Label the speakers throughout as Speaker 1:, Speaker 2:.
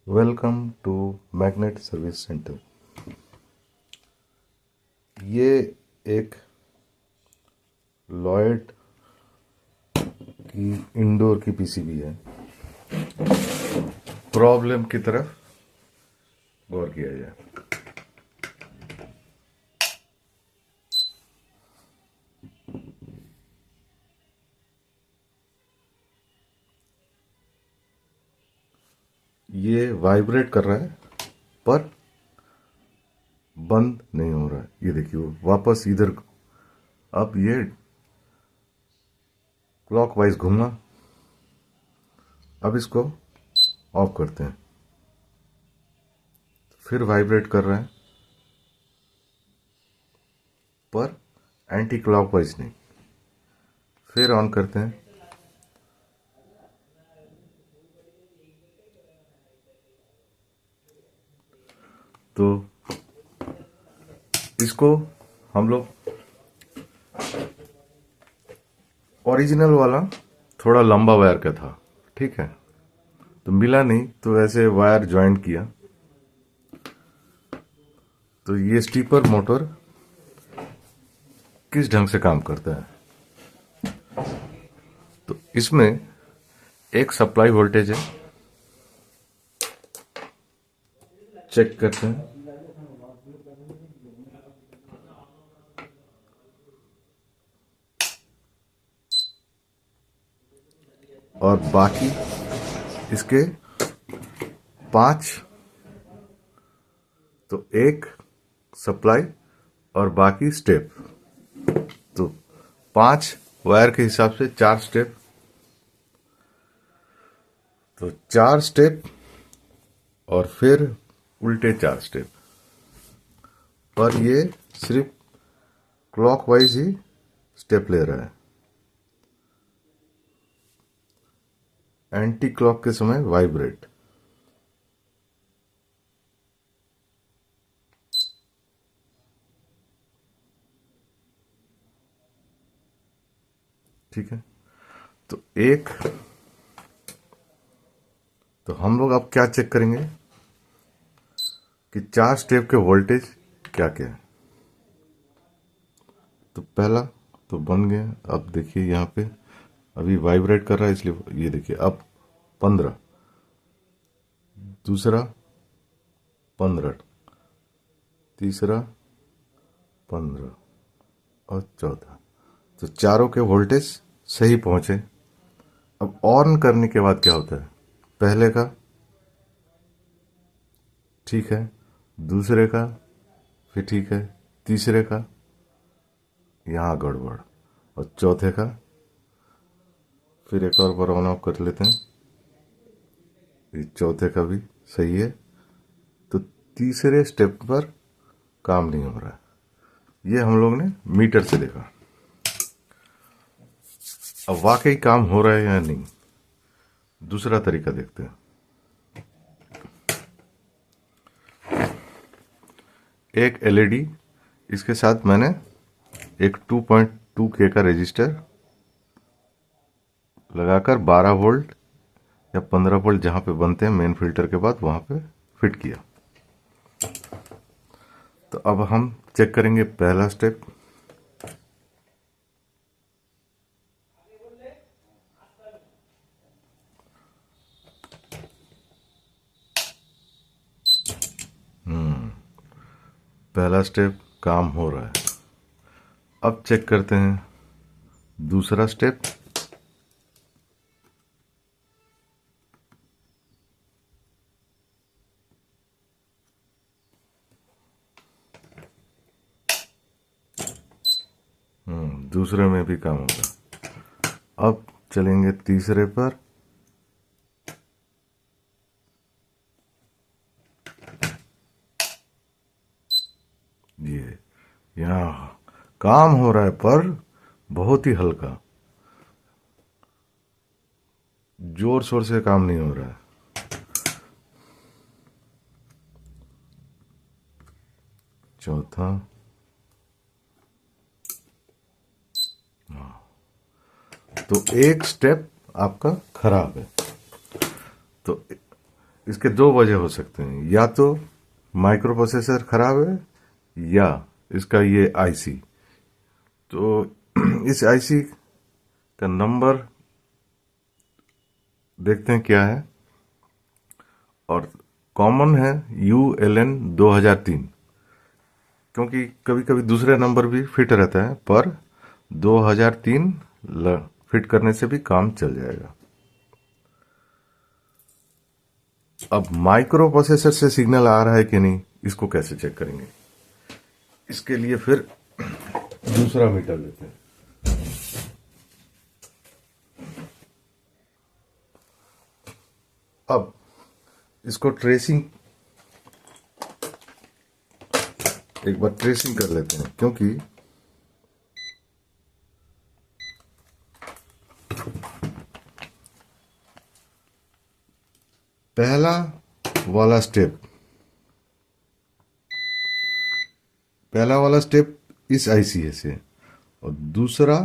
Speaker 1: Welcome to magnet service centre. ये एक Lloyd की इंडोर की पीसीबी है। प्रॉब्लम की तरफ गौर किया जाए। ये वाइब्रेट कर रहा है पर बंद नहीं हो रहा है। ये देखिए वापस इधर, अब ये क्लॉकवाइज घूमा। अब इसको ऑफ करते हैं, फिर वाइब्रेट कर रहा है पर एंटी क्लॉकवाइज नहीं। फिर ऑन करते हैं तो इसको हम लोग ओरिजिनल वाला थोड़ा लंबा वायर का था, ठीक है, तो मिला नहीं तो ऐसे वायर ज्वाइन किया। तो ये स्टीपर मोटर किस ढंग से काम करता है, तो इसमें एक सप्लाई वोल्टेज है, चेक करते हैं। और बाकी इसके 5, तो एक सप्लाई और बाकी स्टेप, तो 5 वायर के हिसाब से 4 स्टेप, तो 4 स्टेप और फिर उल्टे 4 स्टेप। पर ये सिर्फ क्लॉकवाइज ही स्टेप ले रहा है, एंटी क्लॉक के समय वाइब्रेट। ठीक है, तो तो हम लोग अब क्या चेक करेंगे कि 4 स्टेप के वोल्टेज क्या क्या है। तो पहला तो बन गया। अब देखिए यहाँ पे अभी वाइब्रेट कर रहा है, इसलिए ये देखिए अब 15, दूसरा 15, तीसरा 15 और चौथा, तो चारों के वोल्टेज सही पहुंचे। अब ऑन करने के बाद क्या होता है, पहले का ठीक है, दूसरे का फिर ठीक है, तीसरे का यहाँ गड़बड़, और चौथे का फिर एक और बार ऑन ऑफ कर लेते हैं, ये चौथे का भी सही है। तो तीसरे स्टेप पर काम नहीं हो रहा है। ये हम लोग ने मीटर से देखा। अब वाकई काम हो रहा है या नहीं, दूसरा तरीका देखते हैं। एक एलईडी, इसके साथ मैंने एक 2.2K का रेजिस्टर लगाकर 12 वोल्ट या 15 वोल्ट जहां पे बनते हैं मेन फिल्टर के बाद वहां पे फिट किया। तो अब हम चेक करेंगे पहला स्टेप। पहला स्टेप काम हो रहा है। अब चेक करते हैं दूसरा स्टेप। दूसरे में भी काम होगा। अब चलेंगे तीसरे पर। ये यहाँ काम हो रहा है पर बहुत ही हल्का, जोर शोर से काम नहीं हो रहा है। चौथा, तो एक स्टेप आपका खराब है। तो इसके दो वजह हो सकते हैं, या तो माइक्रो प्रोसेसर खराब है या इसका ये आईसी। तो इस आईसी का नंबर देखते हैं क्या है, और कॉमन है ULN 2003, क्योंकि कभी कभी दूसरे नंबर भी फिट रहता है, पर 2003 फिट करने से भी काम चल जाएगा। अब माइक्रो प्रोसेसर से सिग्नल आ रहा है कि नहीं, इसको कैसे चेक करेंगे? इसके लिए फिर दूसरा मीटर लेते हैं। अब इसको ट्रेसिंग, एक बार ट्रेसिंग कर लेते हैं, क्योंकि पहला वाला स्टेप इस आईसी से, और दूसरा,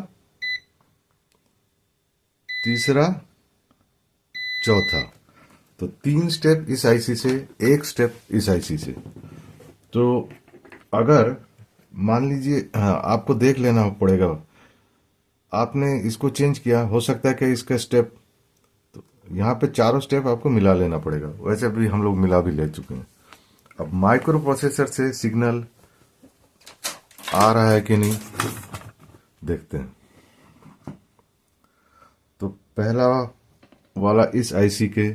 Speaker 1: तीसरा, चौथा, तो 3 स्टेप इस आईसी से, 1 स्टेप इस आईसी से। तो अगर मान लीजिए, हाँ, आपको देख लेना पड़ेगा, आपने इसको चेंज किया, हो सकता है कि इसका स्टेप, तो यहाँ पे चारों स्टेप आपको मिला लेना पड़ेगा। वैसे भी हम लोग मिला भी ले चुके हैं। अब माइक्रो प्रोसेसर से सिग्नल आ रहा है कि नहीं, देखते हैं। तो पहला वाला इस आईसी के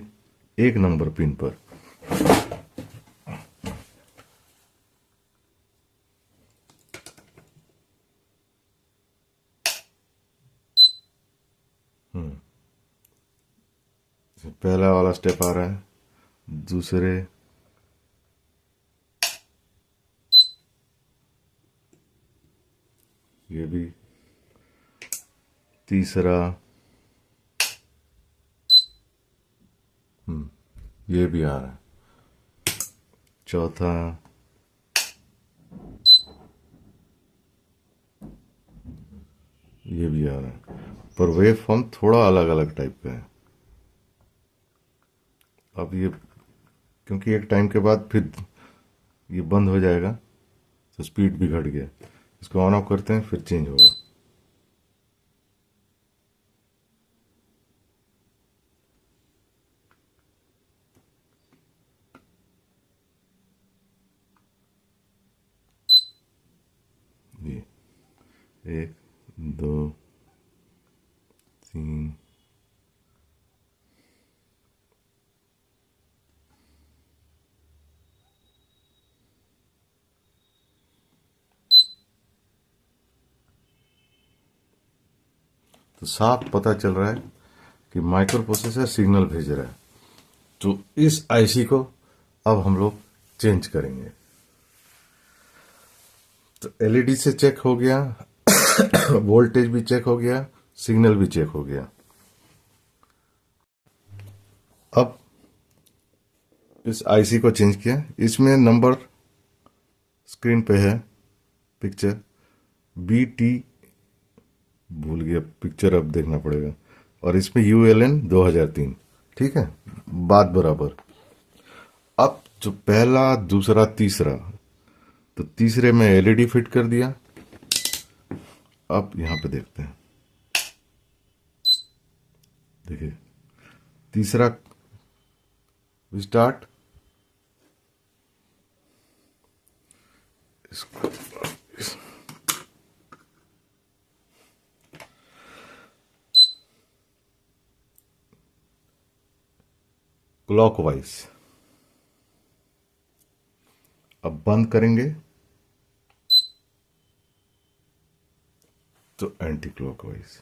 Speaker 1: 1 नंबर पिन पर, पहला वाला स्टेप आ रहा है, दूसरे, ये भी, तीसरा, ये भी आ रहा है, चौथा, ये भी आ रहा है, पर वेव फॉर्म थोड़ा अलग अलग टाइप का है। अब ये, क्योंकि एक टाइम के बाद फिर ये बंद हो जाएगा, तो स्पीड भी घट गया। इसको ऑन ऑफ करते हैं, फिर चेंज होगा। ये 1 2 3, तो साफ पता चल रहा है कि माइक्रो प्रोसेसर सिग्नल भेज रहा है। तो इस आईसी को अब हम लोग चेंज करेंगे। तो एलईडी से चेक हो गया, वोल्टेज भी चेक हो गया, सिग्नल भी चेक हो गया। अब इस आईसी को चेंज किया, इसमें नंबर स्क्रीन पे है, पिक्चर BT, भूल गया पिक्चर, अब देखना पड़ेगा, और इसमें ULN 2003, ठीक है, बात बराबर। अब जो पहला, दूसरा, तीसरा, तो तीसरे में एलईडी फिट कर दिया। अब यहां पे देखते हैं, देखिए, तीसरा स्टार्ट, इसको क्लॉकवाइज। अब बंद करेंगे तो एंटी क्लॉकवाइज।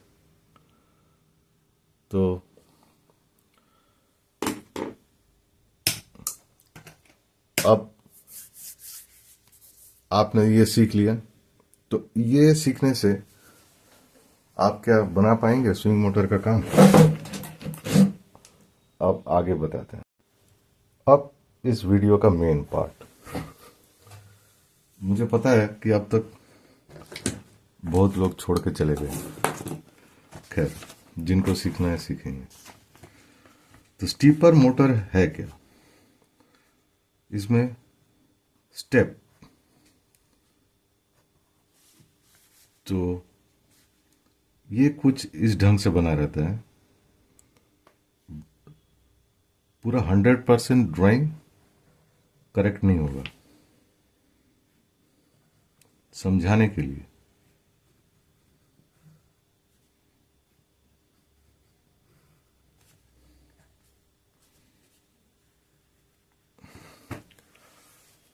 Speaker 1: तो अब आपने ये सीख लिया, तो ये सीखने से आप क्या बना पाएंगे स्विंग मोटर का काम। अब आगे बताते हैं। अब इस वीडियो का मेन पार्ट, मुझे पता है कि अब तक बहुत लोग छोड़ के चले गए, खैर जिनको सीखना है सीखेंगे। तो स्टीपर मोटर है क्या? इसमें स्टेप, तो ये कुछ इस ढंग से बना रहता है। पूरा 100% ड्राइंग करेक्ट नहीं होगा, समझाने के लिए।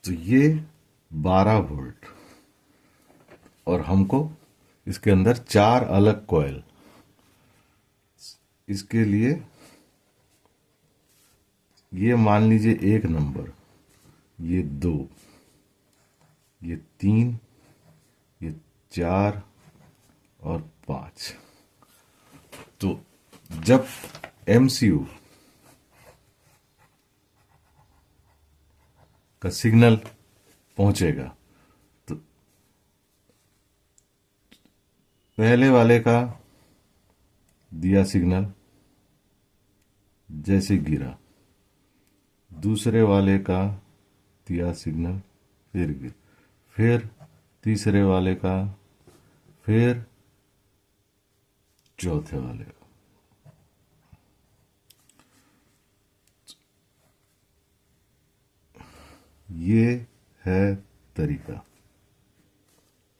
Speaker 1: तो ये 12 वोल्ट, और हमको इसके अंदर 4 अलग कॉइल, इसके लिए ये मान लीजिए 1 नंबर, ये 2, ये 3, ये 4 और 5। तो जब MCU का सिग्नल पहुंचेगा तो पहले वाले का दिया सिग्नल, जैसे गिरा, दूसरे वाले का दिया सिग्नल, फिर गिर, फिर तीसरे वाले का, फिर चौथे वाले का। ये है तरीका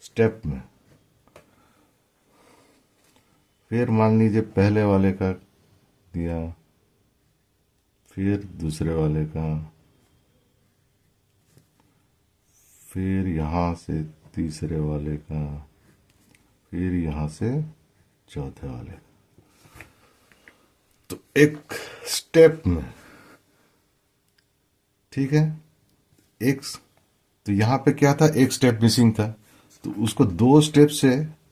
Speaker 1: स्टेप में। फिर मान लीजिए पहले वाले का दिया, फिर दूसरे वाले का, फिर यहां से तीसरे वाले का, फिर यहां से चौथे वाले का। तो एक स्टेप में, ठीक है, एक, तो यहां पे क्या था, एक स्टेप मिसिंग था, तो उसको 2 स्टेप से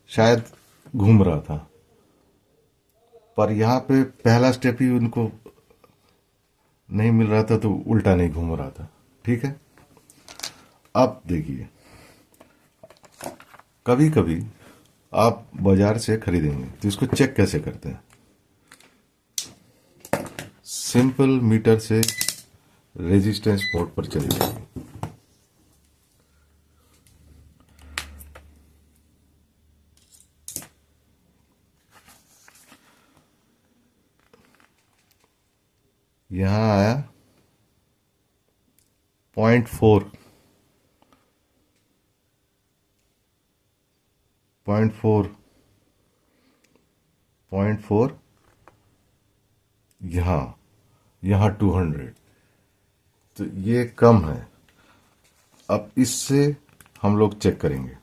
Speaker 1: शायद घूम रहा था, पर यहां पे पहला स्टेप ही उनको नहीं मिल रहा था, तो उल्टा नहीं घूम रहा था। ठीक है, अब देखिए, कभी कभी आप बाजार से खरीदेंगे तो इसको चेक कैसे करते हैं। सिंपल मीटर से रेजिस्टेंस मोड पर चले जाइए। यहां आया 0.4, 0.4, 0.4, यहां 200, तो ये कम है। अब इससे हम लोग चेक करेंगे।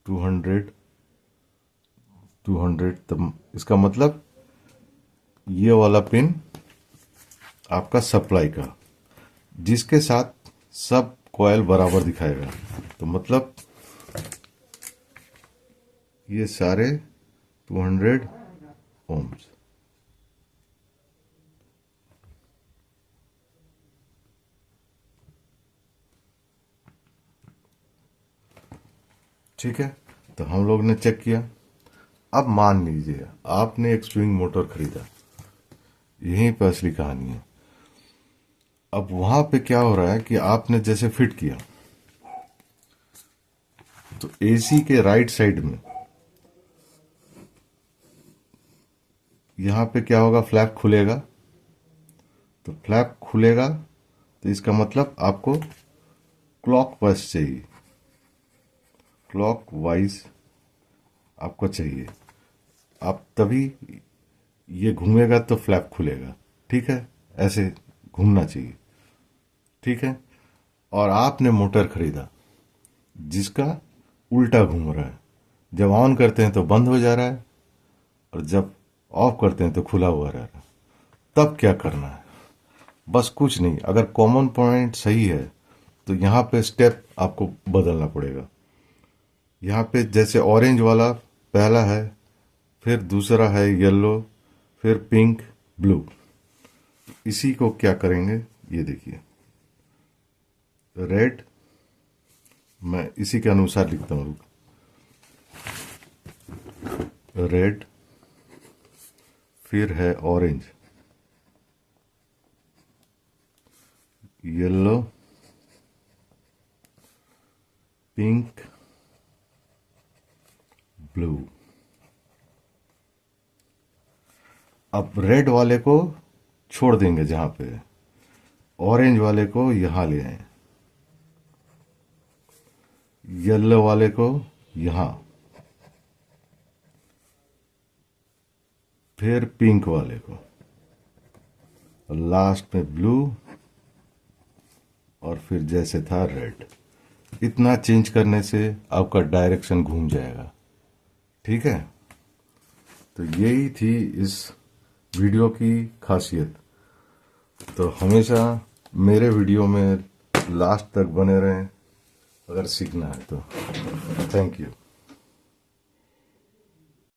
Speaker 1: टू हंड्रेड, तब इसका मतलब ये वाला पिन आपका सप्लाई का, जिसके साथ सब कॉइल बराबर दिखाएगा, तो मतलब ये सारे 200 ओम्स। ठीक है, तो हम लोग ने चेक किया। अब मान लीजिए आपने एक स्विंग मोटर खरीदा, यहीं पर असली कहानी है। अब वहां पे क्या हो रहा है कि आपने जैसे फिट किया, तो एसी के राइट साइड में यहां पे क्या होगा, फ्लैप खुलेगा। तो फ्लैप खुलेगा तो इसका मतलब आपको क्लॉक वाइज चाहिए, क्लॉक वाइज आपको चाहिए। आप तभी ये घूमेगा तो फ्लैप खुलेगा। ठीक है, ऐसे घूमना चाहिए। ठीक है, और आपने मोटर खरीदा जिसका उल्टा घूम रहा है। जब ऑन करते हैं तो बंद हो जा रहा है, और जब ऑफ करते हैं तो खुला हुआ रह रहा है। तब क्या करना है, बस कुछ नहीं, अगर कॉमन पॉइंट सही है तो यहाँ पे स्टेप आपको बदलना पड़ेगा। यहाँ पे जैसे ऑरेंज वाला पहला है, फिर दूसरा है येलो, फिर पिंक, ब्लू। इसी को क्या करेंगे, ये देखिए, रेड, मैं इसी के अनुसार लिखता हूँ, रेड, फिर है ऑरेंज, येलो, पिंक, ब्लू। अब रेड वाले को छोड़ देंगे जहां पे, ऑरेंज वाले को यहां ले आए, येलो वाले को यहां, फिर पिंक वाले को, और लास्ट में ब्लू, और फिर जैसे था रेड। इतना चेंज करने से आपका डायरेक्शन घूम जाएगा। ठीक है, तो यही थी इस वीडियो की खासियत। तो हमेशा मेरे वीडियो में लास्ट तक बने रहें अगर सीखना है तो। Thank you.